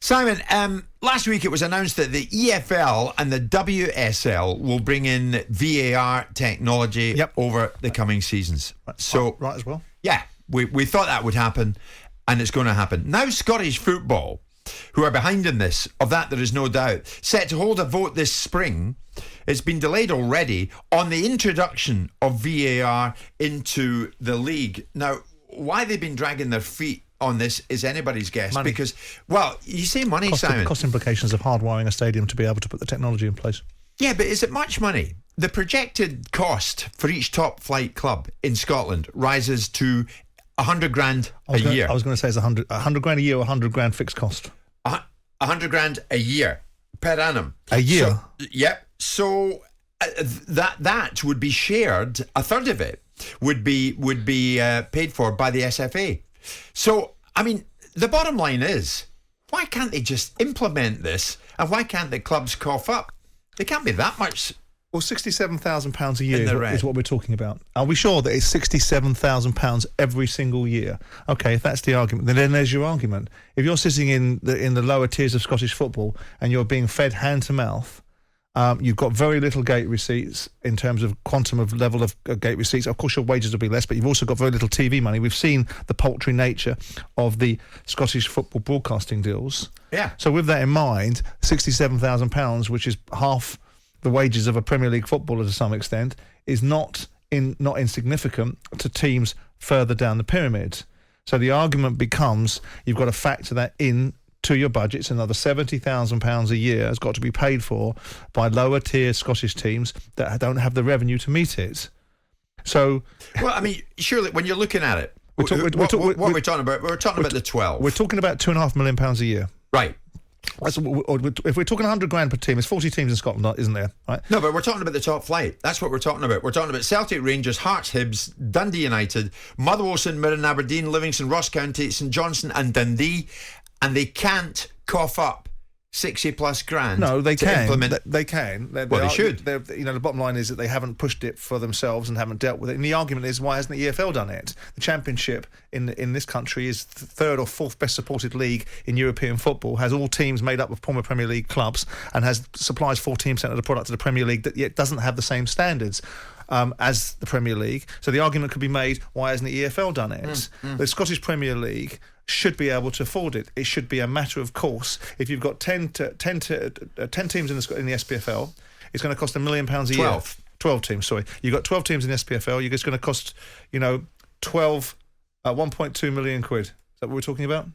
Simon, last week it was announced that the EFL and the WSL will bring in VAR technology over the coming seasons. Right as well. Yeah, we thought that would happen, and it's going to happen. Now Scottish football, who are behind in this, of that there is no doubt, set to hold a vote this spring. It's been delayed already on the introduction of VAR into the league. Now, why they've been dragging their feet on this is anybody's guess. Money. Because, well, you say money, Simon. Cost implications of hardwiring a stadium to be able to put the technology in place. Yeah, but is it much money? The projected cost for each top flight club in Scotland rises to 100 grand a year. I was going to say it's 100 grand a year or 100 grand fixed cost. 100 grand a year per annum. A year? So that would be shared. A third of it would be paid for by the SFA. So, I mean, the bottom line is, why can't they just implement this, and why can't the clubs cough up? They can't be that much. Well, £67,000 a year is what we're talking about. Are we sure that it's £67,000 every single year? Okay, if that's the argument, then there's your argument. If you're sitting in the lower tiers of Scottish football and you're being fed hand to mouth, you've got very little gate receipts in terms of quantum of level of gate receipts. Of course, your wages will be less, but you've also got very little TV money. We've seen the paltry nature of the Scottish football broadcasting deals. Yeah. So with that in mind, £67,000, which is half the wages of a Premier League footballer to some extent, is not insignificant to teams further down the pyramid. So the argument becomes you've got to factor that in to your budgets. Another £70,000 a year has got to be paid for by lower tier Scottish teams that don't have the revenue to meet it. So, well, I mean, surely when you're looking at it, what are we talking about? We're talking about the 12. We're talking about £2.5 million a year, right? If we're talking 100 grand per team, there's 40 teams in Scotland, isn't there? Right? No, but we're talking about the top flight. That's what we're talking about. We're talking about Celtic, Rangers, Hearts, Hibs, Dundee United, Motherwell, St Mirren, Aberdeen, Livingston, Ross County, St Johnstone and Dundee. And they can't cough up 60 plus grand. No, they can. Implement. They can. They should. The bottom line is that they haven't pushed it for themselves and haven't dealt with it. And the argument is, why hasn't the EFL done it? The Championship in this country is the third or fourth best supported league in European football, has all teams made up of former Premier League clubs, and supplies 14% of the product to the Premier League that yet doesn't have the same standards as the Premier League. So the argument could be made, why hasn't the EFL done it? The Scottish Premier League should be able to afford it. It should be a matter of course. If you've got 10 teams in the SPFL, it's going to cost £1 million a year. 12 teams, sorry. You've got 12 teams in the SPFL, it's going to cost, 1.2 million quid. Is that what we're talking about?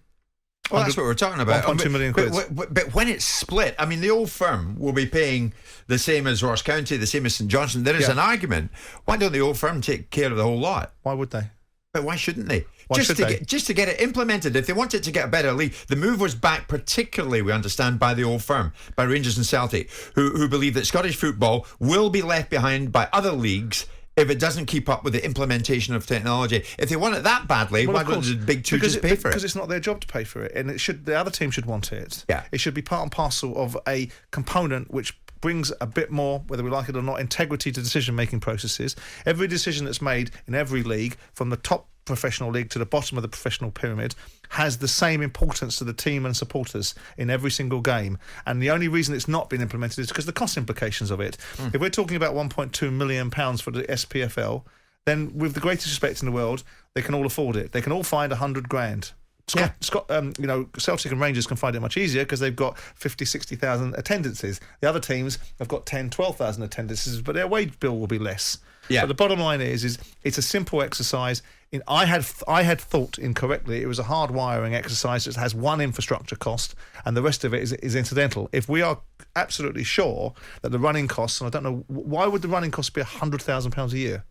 Well, that's what we're talking about. 1.2 million quid. But when it's split, I mean, the old firm will be paying the same as Ross County, the same as St Johnstone. There is an argument. Why don't the old firm take care of the whole lot? Why would they? But why shouldn't they? Just to get it implemented. If they wanted to get a better league, the move was backed particularly, we understand, by the old firm, by Rangers and Celtic, who believe that Scottish football will be left behind by other leagues if it doesn't keep up with the implementation of technology. If they want it that badly, why don't the big two just pay for it? Because it's not their job to pay for it, and the other team should want it. Yeah. It should be part and parcel of a component which brings a bit more, whether we like it or not, integrity to decision-making processes. Every decision that's made in every league, from the top professional league to the bottom of the professional pyramid, has the same importance to the team and supporters in every single game. And the only reason it's not been implemented is because of the cost implications of it. If we're talking about £1.2 million for the SPFL, then with the greatest respect in the world, they can all afford it. They can all find 100 grand. Celtic and Rangers can find it much easier because they've got 50, 60,000 attendances. The other teams have got 10, 12,000 attendances, but their wage bill will be less. Yeah. But the bottom line is it's a simple exercise. I had thought incorrectly it was a hard wiring exercise that has one infrastructure cost and the rest of it is incidental. If we are absolutely sure that the running costs, and I don't know, why would the running costs be £100,000 a year?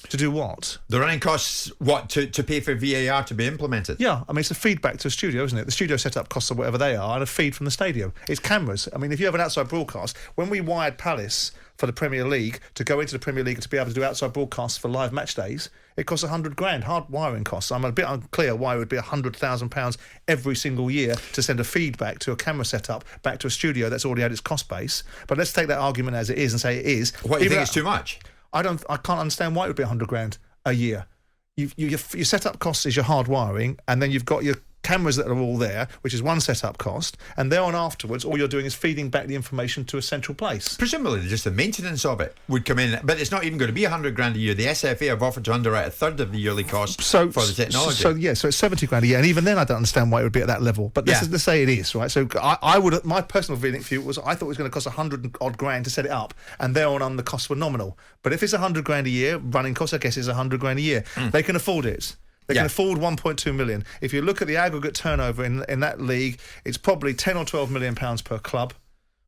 To do what? The running costs, what, to pay for VAR to be implemented? Yeah, I mean, it's a feedback to a studio, isn't it? The studio setup costs or whatever they are, and a feed from the stadium. It's cameras. I mean, if you have an outside broadcast, when we wired Palace for the Premier League to go into the Premier League to be able to do outside broadcasts for live match days, it costs 100 grand, hard wiring costs. I'm a bit unclear why it would be £100,000 every single year to send a feedback to a camera setup back to a studio that's already had its cost base. But let's take that argument as it is and say it is. What, you think it's too much? I can't understand why it would be 100 grand a year. Your setup costs is your hard wiring, and then you've got your cameras that are all there, which is one setup cost, and there on afterwards, all you're doing is feeding back the information to a central place. Presumably, just the maintenance of it would come in, but it's not even going to be $100,000 a year. The SFA have offered to underwrite a third of the yearly cost for the technology. So it's $70,000 a year, and even then, I don't understand why it would be at that level. But let's say it is, right? So I would, my personal view was, I thought it was going to cost $100,000 to set it up, and thereon the costs were nominal. But if it's $100,000 a year running costs, I guess it's $100,000 a year. They can afford it. They can afford 1.2 million. If you look at the aggregate turnover in that league, it's probably 10 or 12 million pounds per club,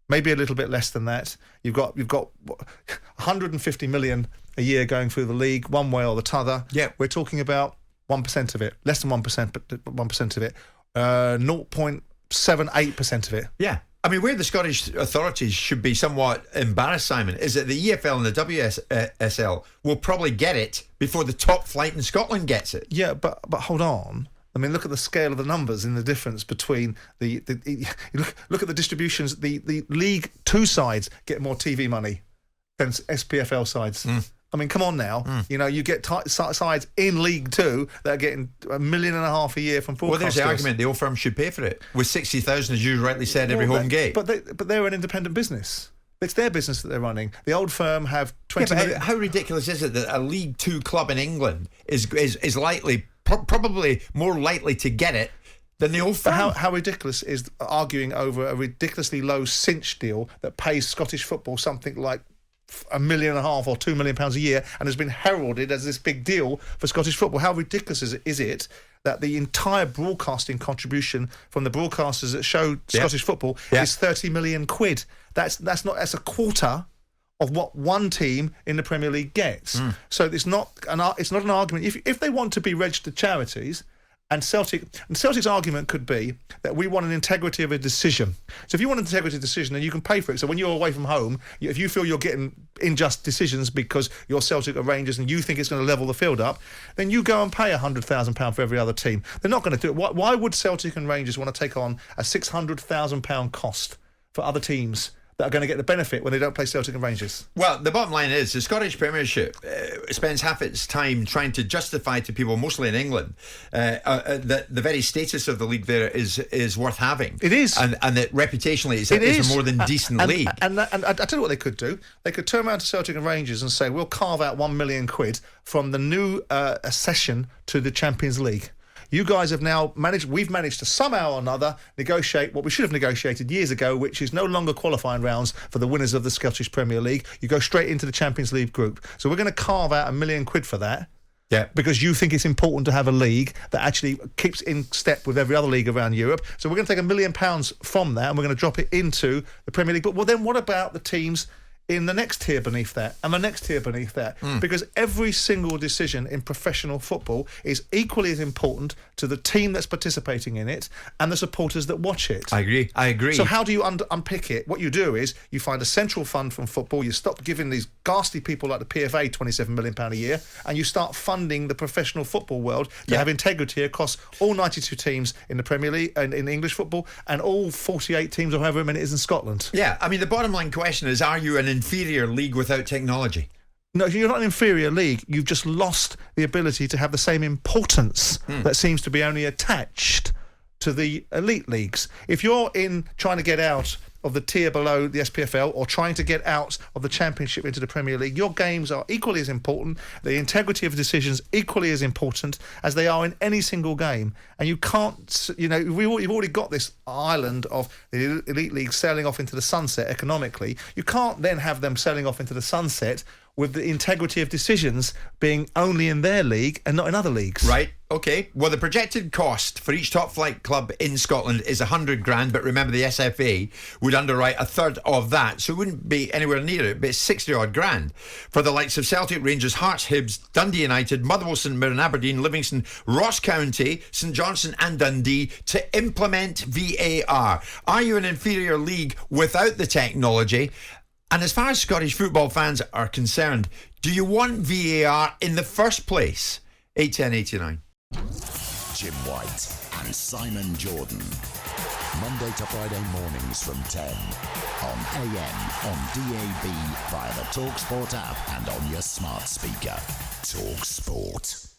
maybe a little bit less than that. You've got 150 million a year going through the league, one way or the t'other. Yeah, we're talking about 1% of it, less than 1%, but 1% of it, 0.78% of it. Yeah. I mean, where the Scottish authorities should be somewhat embarrassed, Simon, is that the EFL and the WSL will probably get it before the top flight in Scotland gets it. Yeah, but hold on. I mean, look at the scale of the numbers in the difference between look at the distributions. The League Two sides get more TV money than SPFL sides. I mean, come on now. You know, you get sides in League Two that are getting $1.5 million a year from broadcasters. Well, there's the argument. The old firm should pay for it with 60,000, as you rightly said, every home game. But they're an independent business. It's their business that they're running. The old firm have 20 million. How ridiculous is it that a League Two club in England is likely, probably more likely to get it than the old firm? But how ridiculous is arguing over a ridiculously low cinch deal that pays Scottish football something like $1.5 million or £2 million a year and has been heralded as this big deal for Scottish football? How ridiculous is it that the entire broadcasting contribution from the broadcasters that show Scottish football is 30 million quid? That's a quarter of what one team in the Premier League gets. So it's not an argument. If they want to be registered charities, and Celtic's argument could be that we want an integrity of a decision. So if you want an integrity of a decision, then you can pay for it. So when you're away from home, if you feel you're getting unjust decisions because you're Celtic or Rangers and you think it's going to level the field up, then you go and pay £100,000 for every other team. They're not going to do it. Why would Celtic and Rangers want to take on a £600,000 cost for other teams that are going to get the benefit when they don't play Celtic and Rangers? Well, the bottom line is the Scottish Premiership spends half its time trying to justify to people, mostly in England, that the very status of the league there is worth having. It is. And that reputationally it's a more than decent league. And I tell you what they could do. They could turn around to Celtic and Rangers and say, we'll carve out £1 million from the new accession to the Champions League. You guys have now we've managed to somehow or another negotiate what we should have negotiated years ago, which is no longer qualifying rounds for the winners of the Scottish Premier League. You go straight into the Champions League group. So we're going to carve out £1 million for that. Yeah. Because you think it's important to have a league that actually keeps in step with every other league around Europe. So we're going to take £1 million from that and we're going to drop it into the Premier League. But then what about the teams in the next tier beneath that and the next tier beneath that? Because every single decision in professional football is equally as important to the team that's participating in it and the supporters that watch it. I agree. So how do you unpick it? What you do is you find a central fund from football, you stop giving these ghastly people like the PFA £27 million a year, and you start funding the professional football world to have integrity across all 92 teams in the Premier League and in English football and all 48 teams or however many it is in Scotland. Yeah, I mean, the bottom line question is, are you an inferior league without technology? No, you're not an inferior league. You've just lost the ability to have the same importance that seems to be only attached to the elite leagues. If you're trying to get out of the tier below the SPFL or trying to get out of the Championship into the Premier League, your games are equally as important, the integrity of decisions equally as important as they are in any single game. And you can't, you've already got this island of the elite league sailing off into the sunset economically. You can't then have them sailing off into the sunset with the integrity of decisions being only in their league and not in other leagues. Right. Okay. Well, the projected cost for each top flight club in Scotland is $100,000, but remember the SFA would underwrite a third of that, so it wouldn't be anywhere near it, but it's 60 odd grand for the likes of Celtic, Rangers, Hearts, Hibs, Dundee United, Motherwell, St Mirren, Aberdeen, Livingston, Ross County, St Johnstone and Dundee to implement VAR. Are you an inferior league without the technology? And as far as Scottish football fans are concerned, do you want VAR in the first place? 81089. Jim White and Simon Jordan. Monday to Friday mornings from 10 on AM, on DAB, via the talkSPORT app and on your smart speaker. talkSPORT.